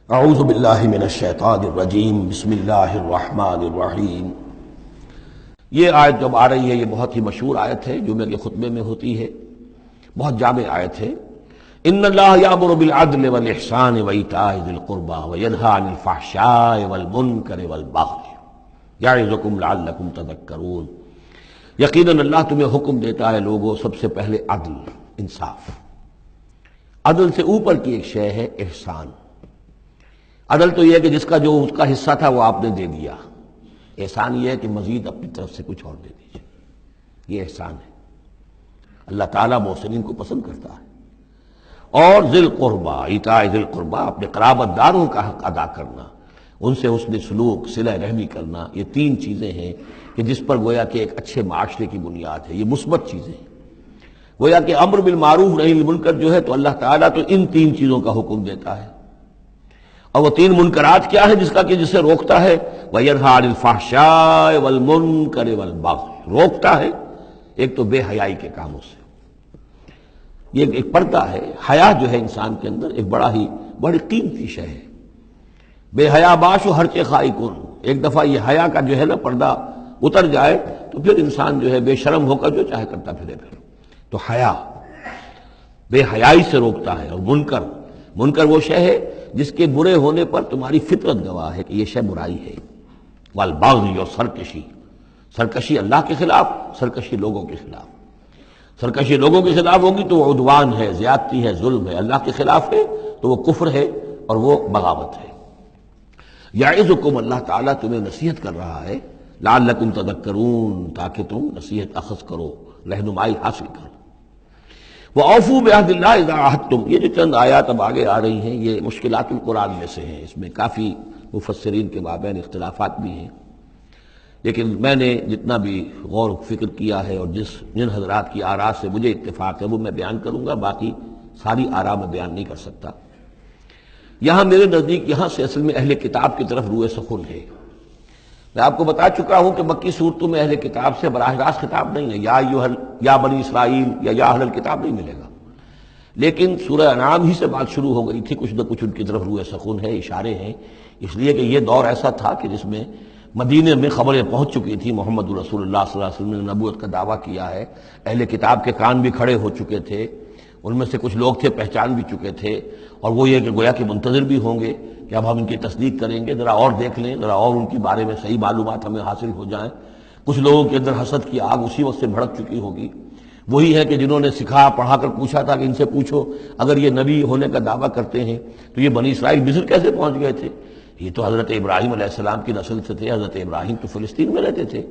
اعوذ باللہ من الشیطان الرجیم، بسم اللہ الرحمن الرحیم۔ یہ آیت جب آ رہی ہے یہ بہت ہی مشہور آیت ہے، جمعے کے خطبے میں ہوتی ہے، بہت جامع آیت ہے۔ ان اللہ یامر بالعدل والاحسان وایتاء ذی القربى وینہی عن الفحشاء والمنکر والبغی یعظکم لعلکم تذکرون۔ یقیناً اللہ تمہیں حکم دیتا ہے لوگوں، سب سے پہلے عدل، انصاف۔ عدل سے اوپر کی ایک شے ہے احسان۔ عدل تو یہ ہے کہ جس کا جو اس کا حصہ تھا وہ آپ نے دے دیا، احسان یہ ہے کہ مزید اپنی طرف سے کچھ اور دے دیجیے، یہ احسان ہے۔ اللہ تعالیٰ محسنین کو پسند کرتا ہے۔ اور ذی القربیٰ، ایتاء ذی القربیٰ، اپنے قرابت داروں کا حق ادا کرنا، ان سے حسن سلوک، صلہ رحمی کرنا، یہ تین چیزیں ہیں کہ جس پر گویا کہ ایک اچھے معاشرے کی بنیاد ہے، یہ مثبت چیزیں ہیں۔ گویا کہ امر بالمعروف نہی عن المنکر جو ہے تو اللہ تعالیٰ تو ان تین چیزوں کا حکم دیتا ہے، اور وہ تین منکرات کیا ہے جسے روکتا ہے؟ وَيَنْهَى عَنِ الْفَحْشَاءِ وَالْمُنْكَرِ وَالْبَغْيِ، روکتا ہے ایک تو بے حیائی کے کاموں سے۔ یہ ایک پردہ ہے، حیا جو ہے انسان کے اندر ایک بڑی قیمتی شے ہے۔ بے حیا باش و ہر چے خائی کن، ایک دفعہ یہ حیا کا جو ہے نا پردہ اتر جائے تو پھر انسان جو ہے بے شرم ہو کر جو چاہے کرتا پھرے پھر۔ تو حیا بے حیائی سے روکتا ہے، اور منکر وہ شے ہے جس کے برے ہونے پر تمہاری فطرت گواہ ہے کہ یہ شے برائی ہے۔ والبغی، اور سرکشی اللہ کے خلاف، سرکشی لوگوں کے خلاف۔ سرکشی لوگوں کے خلاف ہوگی تو وہ عدوان ہے، زیادتی ہے، ظلم ہے۔ اللہ کے خلاف ہے تو وہ کفر ہے اور وہ بغاوت ہے۔ یعظکم، اللہ تعالیٰ تمہیں نصیحت کر رہا ہے، لعلکم تذکرون، تاکہ تم نصیحت اخذ کرو، رہنمائی حاصل کرو۔ وَأَوْفُوا بِعَهْدِ اللَّهِ إِذَا عَاهَدتُّمْ، یہ جو چند آیات اب آگے آ رہی ہیں یہ مشکلات القرآن میں سے ہیں، اس میں کافی مفسرین کے مابین اختلافات بھی ہیں، لیکن میں نے جتنا بھی غور و فکر کیا ہے اور جن حضرات کی آراء سے مجھے اتفاق ہے وہ میں بیان کروں گا، باقی ساری آراء میں بیان نہیں کر سکتا۔ یہاں میرے نزدیک یہاں سے اصل میں اہل کتاب کی طرف روئے سخن ہے۔ میں آپ کو بتا چکا ہوں کہ مکی صورتوں میں اہل کتاب سے براہ راست خطاب نہیں ہے، یا بنی اسرائیل یا اہل الکتاب نہیں ملے گا، لیکن سورہ انعام ہی سے بات شروع ہو گئی تھی، کچھ نہ کچھ ان کی طرف روئے سخن ہے، اشارے ہیں، اس لیے کہ یہ دور ایسا تھا کہ جس میں مدینے میں خبریں پہنچ چکی تھی، محمد رسول اللہ صلی اللہ علیہ وسلم نے نبوت کا دعویٰ کیا ہے، اہل کتاب کے کان بھی کھڑے ہو چکے تھے، ان میں سے کچھ لوگ تھے پہچان بھی چکے تھے، اور وہ یہ کہ گویا کہ منتظر بھی ہوں گے کہ اب ہم ان کی تصدیق کریں گے، ذرا اور دیکھ لیں، ذرا اور ان کے بارے میں صحیح معلومات ہمیں حاصل ہو جائیں۔ کچھ لوگوں کے اندر حسد کی آگ اسی وقت سے بھڑک چکی ہوگی، وہی ہے کہ جنہوں نے سکھا پڑھا کر پوچھا تھا کہ ان سے پوچھو اگر یہ نبی ہونے کا دعویٰ کرتے ہیں تو یہ بنی اسرائیل مصر کیسے پہنچ گئے تھے؟ یہ تو حضرت ابراہیم علیہ السلام کی نسل سے تھے، حضرت ابراہیم تو فلسطین میں رہتے تھے،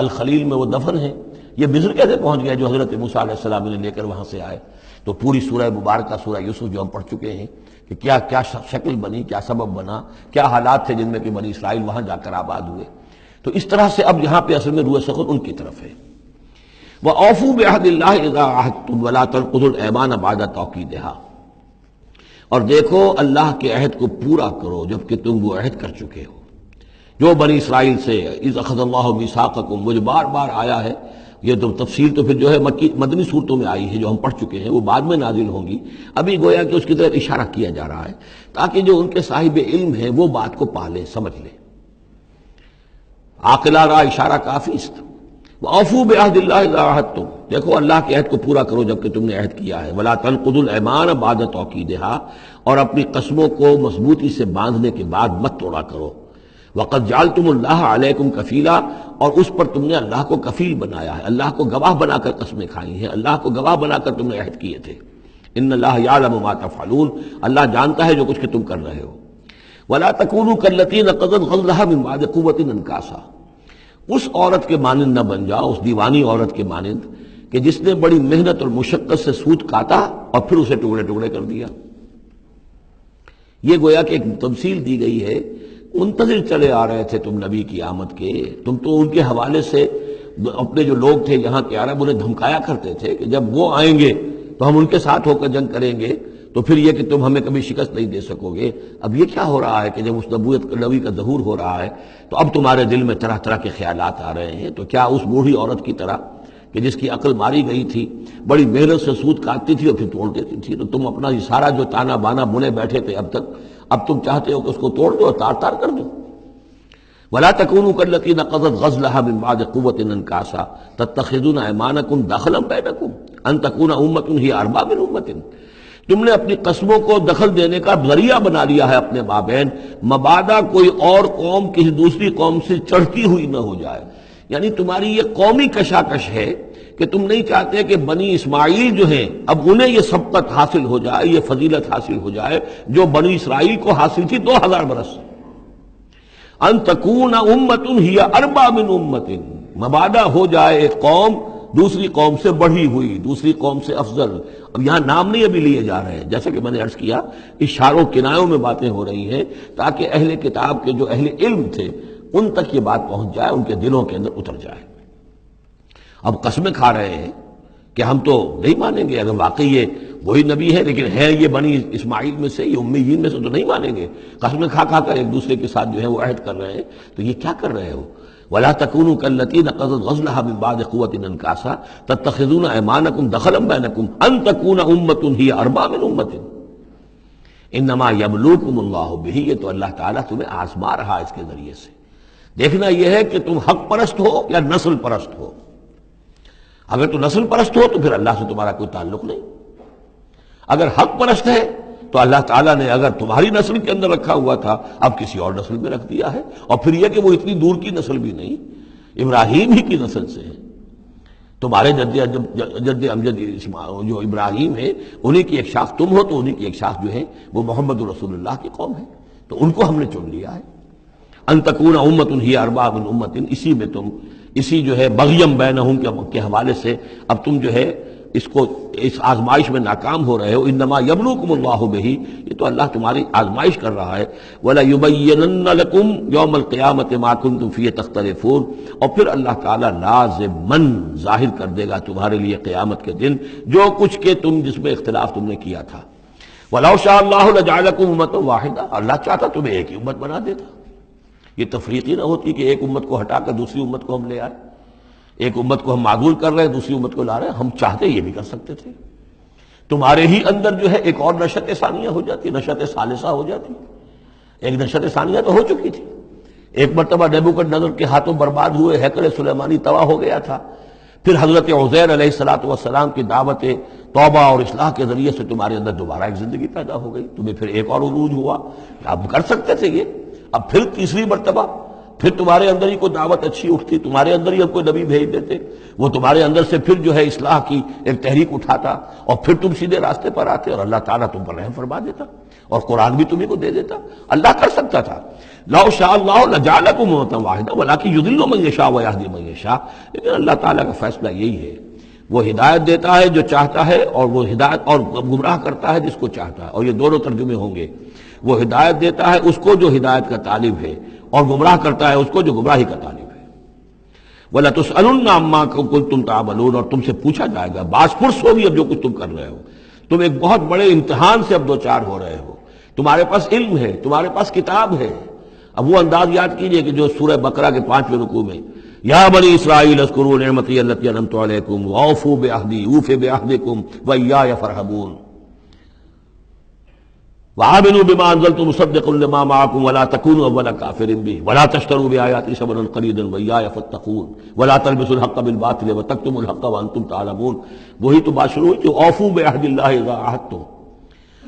الخلیل میں وہ دفن ہیں، یہ مصر کیسے پہنچ گئے جو حضرت موسیٰ علیہ السلام نے لے کر وہاں سے آئے؟ تو پوری سورہ مبارکہ سورہ یوسف جو ہم پڑھ چکے ہیں کہ کیا کیا شکل بنی، کیا سبب بنا، کیا حالات تھے جن میں کہ بنی اسرائیل وہاں جا کر آباد ہوئے۔ تو اس طرح سے اب یہاں پہ اصل میں روح سخن ان کی طرف ہے۔ وَأَوْفُوا بِعَهْدِ اللَّهِ إِذَا عَاهَدتُّمْ وَلَا تَنقُضُوا الْأَيْمَانَ بَعْدَ تَوْكِيدِهَا، اور دیکھو اللہ کے عہد کو پورا کرو جبکہ تم وہ عہد کر چکے ہو۔ جو بنی اسرائیل سے اِذْ أَخَذَ اللَّهُ مِيثَاقَكُمْ، وہ جو بار بار آیا ہے، یہ تو تفصیل تو پھر جو ہے مدنی صورتوں میں آئی ہے جو ہم پڑھ چکے ہیں، وہ بعد میں نازل ہوں گی، ابھی گویا کہ اس کی طرف اشارہ کیا جا رہا ہے تاکہ جو ان کے صاحب علم ہیں وہ بات کو پا لیں، سمجھ لیں۔ عاقلہ را اشارہ کافی است۔ وَأَوْفُوا بِعَهْدِ اللَّهِ إِذَا عَاهَدتُّمْ، دیکھو اللہ کے عہد کو پورا کرو جبکہ تم نے عہد کیا ہے۔ وَلَا تَنقُضُوا الْأَيْمَانَ بَعْدَ تَوْكِيدِهَا، اور اپنی قسموں کو مضبوطی سے باندھنے کے بعد مت توڑا کرو۔ وَقَدْ جَعَلْتُمُ اللَّهَ عَلَيْكُمْ كَفِيلًا، اور اس پر تم نے اللہ کو کفیل بنایا ہے، اللہ کو گواہ بنا کر قسمیں کھائی ہیں، اللہ کو گواہ بنا کر تم نے عہد کیے تھے۔ إِنَّ اللَّهَ يَعْلَمُ مَا تَفْعَلُونَ، اللہ جانتا ہے جو کچھ کہ تم کر رہے ہو۔ وَلَا تَكُونُوا كَالَّتِي نَقَضَتْ غَزْلَهَا مِن بَعْدِ قُوَّةٍ أَنْكَاثًا، اس عورت کے مانند نہ بن جاؤ، اس دیوانی عورت کے مانند کہ جس نے بڑی محنت اور مشقت سے سوت کاٹا اور پھر اسے ٹکڑے ٹکڑے کر دیا۔ یہ گویا کہ ایک تمثیل دی گئی ہے، منتظر چلے آ رہے تھے تم نبی کی آمد کے، تم تو ان کے حوالے سے اپنے جو لوگ تھے یہاں کے عرب انہیں دھمکایا کرتے تھے کہ جب وہ آئیں گے تو ہم ان کے ساتھ ہو کر جنگ کریں گے، تو پھر یہ کہ تم ہمیں کبھی شکست نہیں دے سکو گے۔ اب یہ کیا ہو رہا ہے کہ جب اس نبی کا ظہور ہو رہا ہے تو اب تمہارے دل میں طرح طرح کے خیالات آ رہے ہیں، تو کیا اس بوڑھی عورت کی طرح کہ جس کی عقل ماری گئی تھی، بڑی محنت سے سود کاٹتی تھی اور پھر توڑ دیتی تھی، تو تم اپنا یہ سارا جو تانا بانا بنے بیٹھے تھے اب تک، اب تم چاہتے ہو کہ اس کو توڑ دو اور تار تار کر دو۔ ولا تکونوا کالتی نقضت غزلها من بعد قوة انکاسا تتخذون ایمانکم دخلا بینکم ان تکون امۃ ہی اربا من امۃ، تم نے اپنی قسموں کو دخل دینے کا ذریعہ بنا لیا ہے اپنے مابین، مبادا کوئی اور قوم کسی دوسری قوم سے چڑھتی ہوئی نہ ہو جائے۔ یعنی تمہاری یہ قومی کشاکش ہے کہ تم نہیں چاہتے کہ بنی اسماعیل جو ہیں اب انہیں یہ سبقت حاصل ہو جائے، یہ فضیلت حاصل ہو جائے جو بنی اسرائیل کو حاصل تھی 2000 برس۔ ان تکون امۃ ہی اربا من امۃ، مبادا ہو جائے ایک قوم دوسری قوم سے بڑھی ہوئی، دوسری قوم سے افضل۔ اب یہاں نام نہیں ابھی لیے جا رہے ہیں، جیسا کہ میں نے عرض کیا اشاروں کنایوں میں باتیں ہو رہی ہیں تاکہ اہل کتاب کے جو اہل علم تھے ان تک یہ بات پہنچ جائے، ان کے دلوں کے اندر اتر جائے۔ اب قسمیں کھا رہے ہیں کہ ہم تو نہیں مانیں گے، اگر واقعی یہ وہی نبی ہے لیکن ہے یہ بنی اسماعیل میں سے، یہ امیین میں سے، تو نہیں مانیں گے۔ قسمیں کھا کھا کر ایک دوسرے کے ساتھ جو ہے وہ عہد کر رہے ہیں، تو یہ کیا کر رہے ہو؟ ولا تکونوا کالتی نقضت غزلها من بعد قوة انکاسا تتخذون ایمانکم دخلا بینکم ان تکون امۃ ہی اربا من امۃ انما یبلوکم اللہ بہ، یہ تو اللہ تعالیٰ تمہیں آزما رہا اس کے ذریعے سے۔ دیکھنا یہ ہے کہ تم حق پرست ہو یا نسل پرست ہو۔ اگر تو نسل پرست ہو تو پھر اللہ سے تمہارا کوئی تعلق نہیں، اگر حق پرست ہے تو اللہ تعالیٰ نے اگر تمہاری نسل کے اندر رکھا ہوا تھا اب کسی اور نسل میں رکھ دیا ہے، اور پھر یہ کہ وہ اتنی دور کی نسل بھی نہیں، ابراہیم ہی کی نسل سے ہے۔ تمہارے جد امجد جو ابراہیم ہے انہی کی ایک شاخ تم ہو، تو انہی کی ایک شاخ جو ہے وہ محمد رسول اللہ کی قوم ہے، تو ان کو ہم نے چن لیا ہے۔ ان تکون امۃ ہی اربا من امۃ، اسی میں تم اسی جو ہے بغیم بینہم کے حوالے سے اب تم جو ہے اس آزمائش میں ناکام ہو رہے ہو۔ انما یبلوکم اللہ بہ، یہ تو اللہ تمہاری آزمائش کر رہا ہے۔ وَلَيُبَيِّنَنَّ لَكُمْ يَوْمَ الْقِيَامَةِ مَا كُنتُمْ فِيهِ تَخْتَلِفُونَ، اور پھر اللہ تعالیٰ لازماً ظاہر کر دے گا تمہارے لیے قیامت کے دن جو کچھ کہ تم جس میں اختلاف تم نے کیا تھا۔ وَلَوْ شَاءَ اللَّهُ لَجَعَلَكُمْ أُمَّةً وَاحِدَةً، اللہ چاہتا تمہیں ایک ہی امت بنا دیتا، یہ تفریقی نہ ہوتی کہ ایک امت کو ہٹا کر دوسری امت کو ہم لے آئے، ایک امت کو ہم معزول کر رہے ہیں دوسری امت کو لا رہے ہیں۔ ہم چاہتے یہ بھی کر سکتے تھے، تمہارے ہی اندر جو ہے ایک اور نشت ثانیہ ہو جاتی، نشت ثالثہ ہو جاتی۔ ایک نشت ثانیہ تو ہو چکی تھی، ایک مرتبہ نیبوکدنضر کے ہاتھوں برباد ہوئے ہیکل سلیمانی تباہ ہو گیا تھا، پھر حضرت عزیر علیہ السلام کی دعوت توبہ اور اصلاح کے ذریعے سے تمہارے اندر دوبارہ ایک زندگی پیدا ہو گئی، تمہیں پھر ایک اور عروج ہوا، اب کر سکتے تھے یہ۔ اب پھر تیسری مرتبہ پھر تمہارے اندر ہی کوئی دعوت اچھی اٹھتی، تمہارے اندر ہی اب کوئی نبی بھیج دیتے، وہ تمہارے اندر سے پھر جو ہے اصلاح کی ایک تحریک اٹھاتا، اور پھر تم سیدھے راستے پر آتے اور اللہ تعالیٰ تم پر رحم فرما دیتا اور قرآن بھی تمہیں کو دے دیتا۔ اللہ کر سکتا تھا۔ لو شاء اللہ لجعلکم امۃ واحدۃ ولکن یضل من یشاء ویہدی من یشاء، لیکن اللہ تعالیٰ کا فیصلہ یہی ہے، وہ ہدایت دیتا ہے جو چاہتا ہے، اور وہ ہدایت اور گمراہ کرتا ہے جس کو چاہتا ہے، اور یہ دونوں ترجمے ہوں گے۔ وہ ہدایت دیتا ہے اس کو جو ہدایت کا طالب ہے، اور گمراہ کرتا ہے اس کو جو گمراہی کا طالب ہے۔ وَلَتُسْأَلُنَّ عَمَّا كُنتُمْ تَعْمَلُونَ، اور تم سے پوچھا جائے گا، باز پرس ہوگی اب جو کچھ تم کر رہے ہو۔ تم ایک بہت بڑے امتحان سے اب دوچار ہو رہے ہو، تمہارے پاس علم ہے، تمہارے پاس کتاب ہے۔ اب وہ انداز یاد کیجئے کہ جو سورہ بقرہ کے 5ویں رکوع میں یا بنی اسرائیل اذکروا نعمتی التی انعمت علیکم واوفوا بعہدی اوف بعہدکم وایای فارہبون وآمنوا بما انزلت مصدقا لما معكم ولا تكونوا اول كافر به ولا تشتروا بآياتي ثمنا قليلا وإياي فاتقون ولا تلبسوا الحق بالباطل وتكتموا الحق وانتم تعلمون۔ وہی تو بات شروع ہوئی کہ اوفوا بعہد اللہ اذا عاہدتم،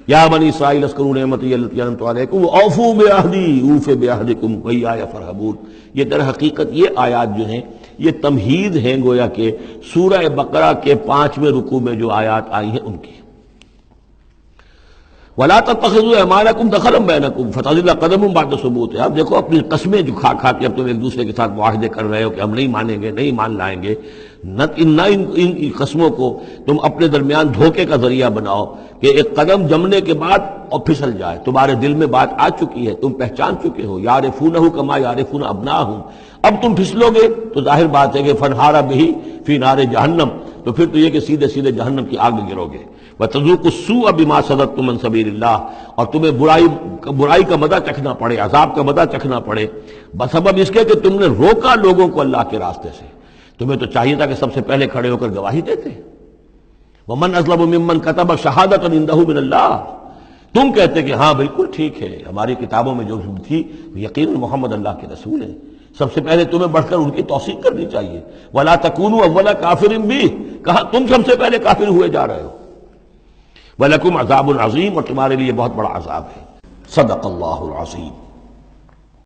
یا بنی اسرائیل اذکروا نعمتی التی انعمت علیکم واوفوا بعہدی اوف بعہدکم وإیاي فارہبون۔ یہ در حقیقت یہ آیات جو ہیں یہ تمہید ہیں گویا کہ سورہ بقرہ کے 5ویں رکوع میں جو آیات آئی ہیں ان کی۔ وَلَا تَتَّخِذُوا أَيْمَانَكُمْ دَخَلًا بَيْنَكُمْ فَتَزِلَّ قَدَمٌ بَعْدَ ثُبُوتِهَا۔ اب دیکھو اپنی قسمیں جو کھا کھا کے اب تم ایک دوسرے کے ساتھ معاہدے کر رہے ہو کہ ہم نہیں مانیں گے، نہیں مان لائیں گے، نہ ان قسموں کو تم اپنے درمیان دھوکے کا ذریعہ بناؤ کہ ایک قدم جمنے کے بعد اور پھسل جائے۔ تمہارے دل میں بات آ چکی ہے، تم پہچان چکے ہو، یعرفونہ کما یعرفون ابناہم، اب تم پھسلو گے تو ظاہر بات ہے کہ فنہارا بہ فی نار جہنم، تو پھر تو یہ کہ سیدھے سیدھے جہنم کی آگ میں گرو گے۔ وَتَذُوقُوا السُّوءَ بِمَا صَدَدتُّمْ عَنْ سَبِيلِ اللَّهِ، اور تمہیں برائی کا مزہ چکھنا پڑے، عذاب کا مزہ چکھنا پڑے بسبب اس کے کہ تم نے روکا لوگوں کو اللہ کے راستے سے۔ تمہیں تو چاہیے تھا کہ سب سے پہلے کھڑے ہو کر گواہی دیتے۔ وَمَنْ أَظْلَمُ مِمَّنْ كَتَبَ شَهَادَةً عِندَهُ مِنَ اللَّهِ، تم کہتے کہ ہاں بالکل ٹھیک ہے، ہماری کتابوں میں جو تھی یقین محمد اللہ کے رسول ہیں، سب سے پہلے تمہیں بڑھ کر ان کی توثیق کرنی چاہیے۔ وَلَا تَكُونُوا أَوَّلَ كَافِرٍ بِهِ، کہا تم سب سے پہلے کافر ہوئے جا رہے ہو۔ وَلَكُمْ عَذَابٌ عَظِيمٌ، اور تمہارے لیے بہت بڑا عذاب ہے۔ صدق اللہ العظیم۔